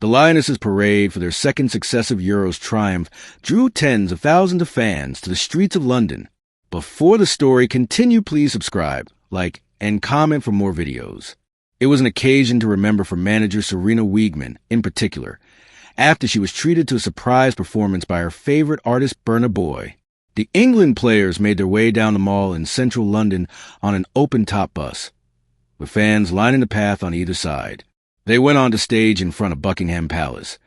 The Lionesses' parade for their second successive Euros triumph drew tens of thousands of fans to the streets of London. Before the story, please subscribe, like, and comment for more videos. It was an occasion to remember for manager Serena Wiegman, in particular, after she was treated to a surprise performance by her favorite artist Burna Boy. The England players made their way down the mall in central London on an open-top bus, with fans lining the path on either side. They went on to stage in front of Buckingham Palace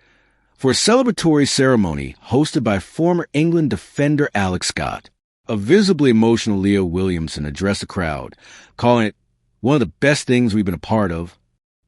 for a celebratory ceremony hosted by former England defender Alex Scott. A visibly emotional Leo Williamson addressed the crowd, calling it one of the best things we've been a part of.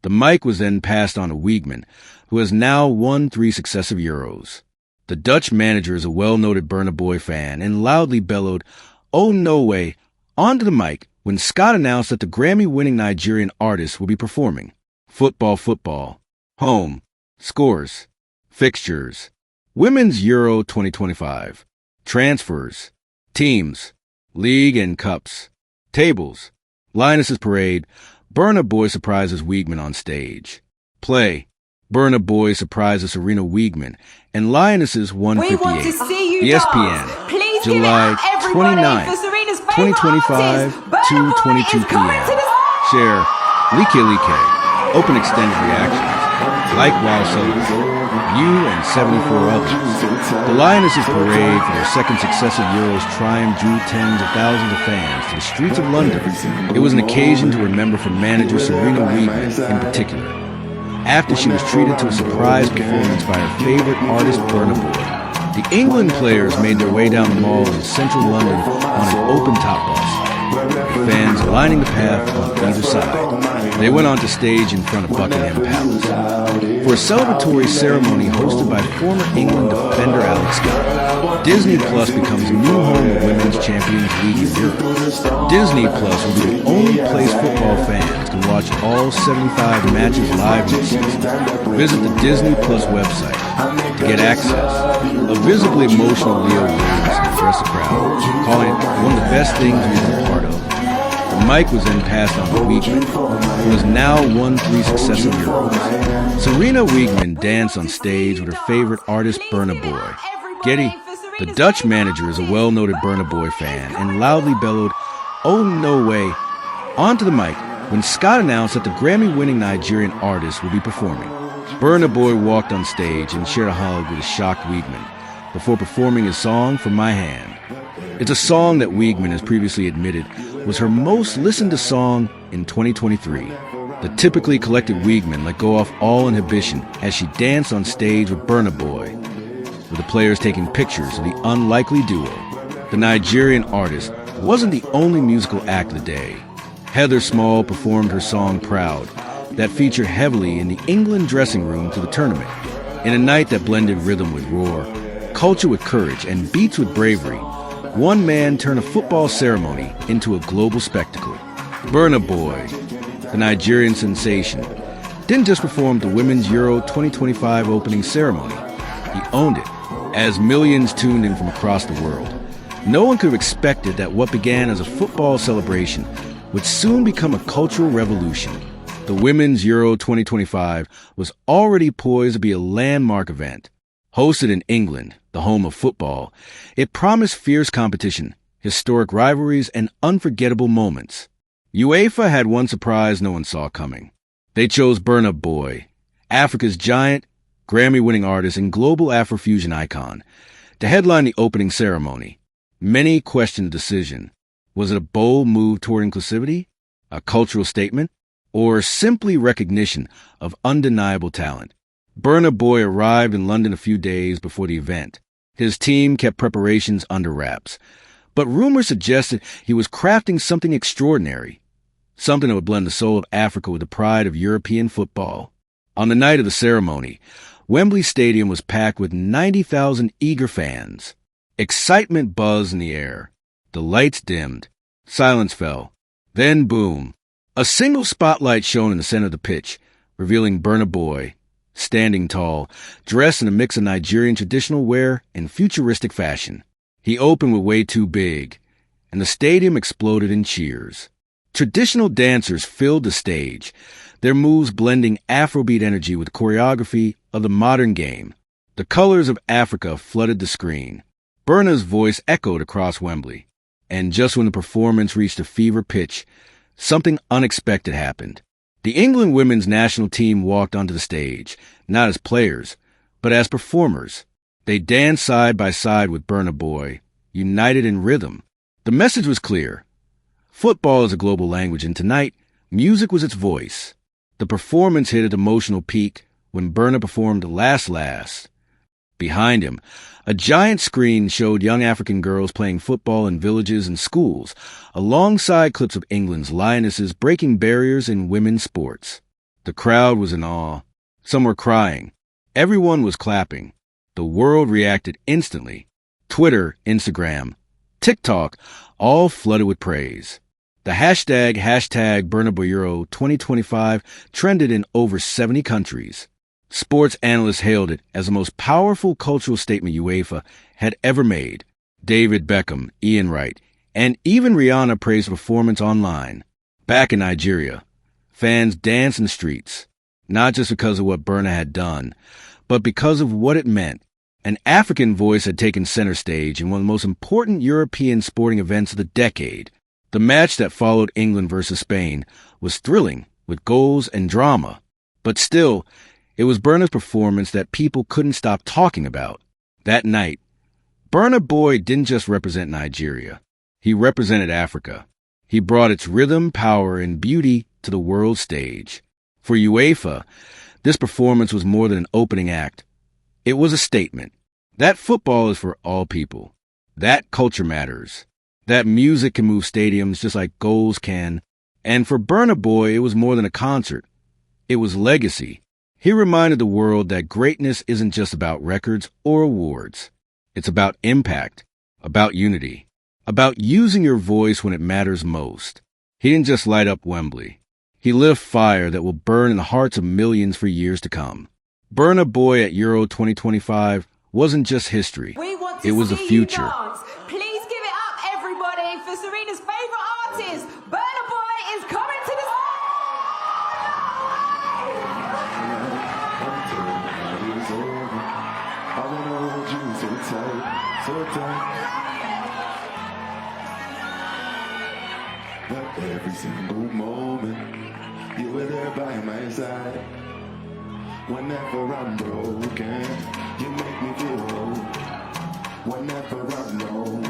The mic was then passed on to Wiegman, who has now won 3 successive Euros. The Dutch manager is a well-noted Burna Boy fan and loudly bellowed, "Oh, no way," onto the mic when Scott announced that the Grammy-winning Nigerian artist will be performing. Football, home, scores, fixtures, Women's Euro 2025, transfers, teams, league and cups, tables, Lionesses' parade, Burna Boy surprises Wiegman on stage. Play, Burna Boy surprises Serena Wiegman, and Lionesses 158. ESPN, July 29, 2025, 2:22 p.m. Share, Like. Open extended reactions. Like while celebrating. You and 74 others. The Lionesses' parade for their second successive Euros triumph drew tens of thousands of fans to the streets of London. It was an occasion to remember for manager Serena Wiegman in particular, after she was treated to a surprise performance by her favorite artist Burna Boy. The England players made their way down the mall in central London on an open-top bus, with fans lining the path on either side. They went on to stage in front of Buckingham Palace for a celebratory ceremony hosted by former England defender Alex Scott. Disney Plus becomes new home of Women's Champions League in Europe. Disney Plus will be the only place football fans can watch all 75 matches live this season. Visit the Disney Plus website to get access. A visibly emotional Leo Williamson addressed the crowd, calling it one of the best things we've been a part of. The mic was then passed on to Wiegman, who has now won 3 successive Euros. Serena Wiegman danced on stage with her favorite artist Burna Boy. Getty, the Dutch manager, is a well-noted Burna Boy fan and loudly bellowed, "Oh, no way," onto the mic when Scott announced that the Grammy-winning Nigerian artist will be performing. Burna Boy walked on stage and shared a hug with a shocked Wiegman before performing his song "From My Hand." It's a song that Wiegman has previously admitted was her most listened to song in 2023. The typically collected Wiegman let go off all inhibition as she danced on stage with Burna Boy, with the players taking pictures of the unlikely duo. The Nigerian artist wasn't the only musical act of the day. Heather Small performed her song "Proud," that featured heavily in the England dressing room to the tournament. In a night that blended rhythm with roar, culture with courage, and beats with bravery, one man turned a football ceremony into a global spectacle. Burna Boy, the Nigerian sensation, didn't just perform the Women's Euro 2025 opening ceremony. He owned it, as millions tuned in from across the world. No one could have expected that what began as a football celebration would soon become a cultural revolution. The Women's Euro 2025 was already poised to be a landmark event. Hosted in England, the home of football, it promised fierce competition, historic rivalries, and unforgettable moments. UEFA had one surprise no one saw coming. They chose Burna Boy, Africa's giant, Grammy-winning artist and global Afrofusion icon, to headline the opening ceremony. Many questioned the decision. Was it a bold move toward inclusivity, a cultural statement, or simply recognition of undeniable talent? Burna Boy arrived in London a few days before the event. His team kept preparations under wraps, but rumors suggested he was crafting something extraordinary, something that would blend the soul of Africa with the pride of European football. On the night of the ceremony, Wembley Stadium was packed with 90,000 eager fans. Excitement buzzed in the air. The lights dimmed. Silence fell. Then boom. A single spotlight shone in the center of the pitch, revealing Burna Boy, standing tall, dressed in a mix of Nigerian traditional wear and futuristic fashion. He opened with "Way Too Big," and the stadium exploded in cheers. Traditional dancers filled the stage, their moves blending Afrobeat energy with choreography of the modern game. The colors of Africa flooded the screen. Burna's voice echoed across Wembley. And just when the performance reached a fever pitch, something unexpected happened. The England women's national team walked onto the stage, not as players, but as performers. They danced side by side with Burna Boy, united in rhythm. The message was clear. Football is a global language, and tonight, music was its voice. The performance hit an emotional peak when Burna performed Last Last. Behind him, a giant screen showed young African girls playing football in villages and schools, alongside clips of England's Lionesses breaking barriers in women's sports. The crowd was in awe. Some were crying. Everyone was clapping. The world reacted instantly. Twitter, Instagram, TikTok, all flooded with praise. The hashtag Burna Boy Euro 2025 trended in over 70 countries. Sports analysts hailed it as the most powerful cultural statement UEFA had ever made. David Beckham, Ian Wright, and even Rihanna praised the performance online. Back in Nigeria, fans danced in the streets, not just because of what Burna had done, but because of what it meant. An African voice had taken center stage in one of the most important European sporting events of the decade. The match that followed England versus Spain was thrilling, with goals and drama. But still, it was Burna's performance that people couldn't stop talking about. That night, Burna Boy didn't just represent Nigeria. He represented Africa. He brought its rhythm, power, and beauty to the world stage. For UEFA, this performance was more than an opening act. It was a statement. That football is for all people. That culture matters. That music can move stadiums just like goals can. And for Burna Boy, it was more than a concert. It was legacy. He reminded the world that greatness isn't just about records or awards. It's about impact, about unity, about using your voice when it matters most. He didn't just light up Wembley. He lit a fire that will burn in the hearts of millions for years to come. Burna Boy at Euro 2025 wasn't just history. It was the future. Please give it up, everybody, for Serena's favorite artist. Burna Boy is coming to the But every single moment, you were there by my side. Whenever I'm broken, you make me feel whole. Whenever I'm low.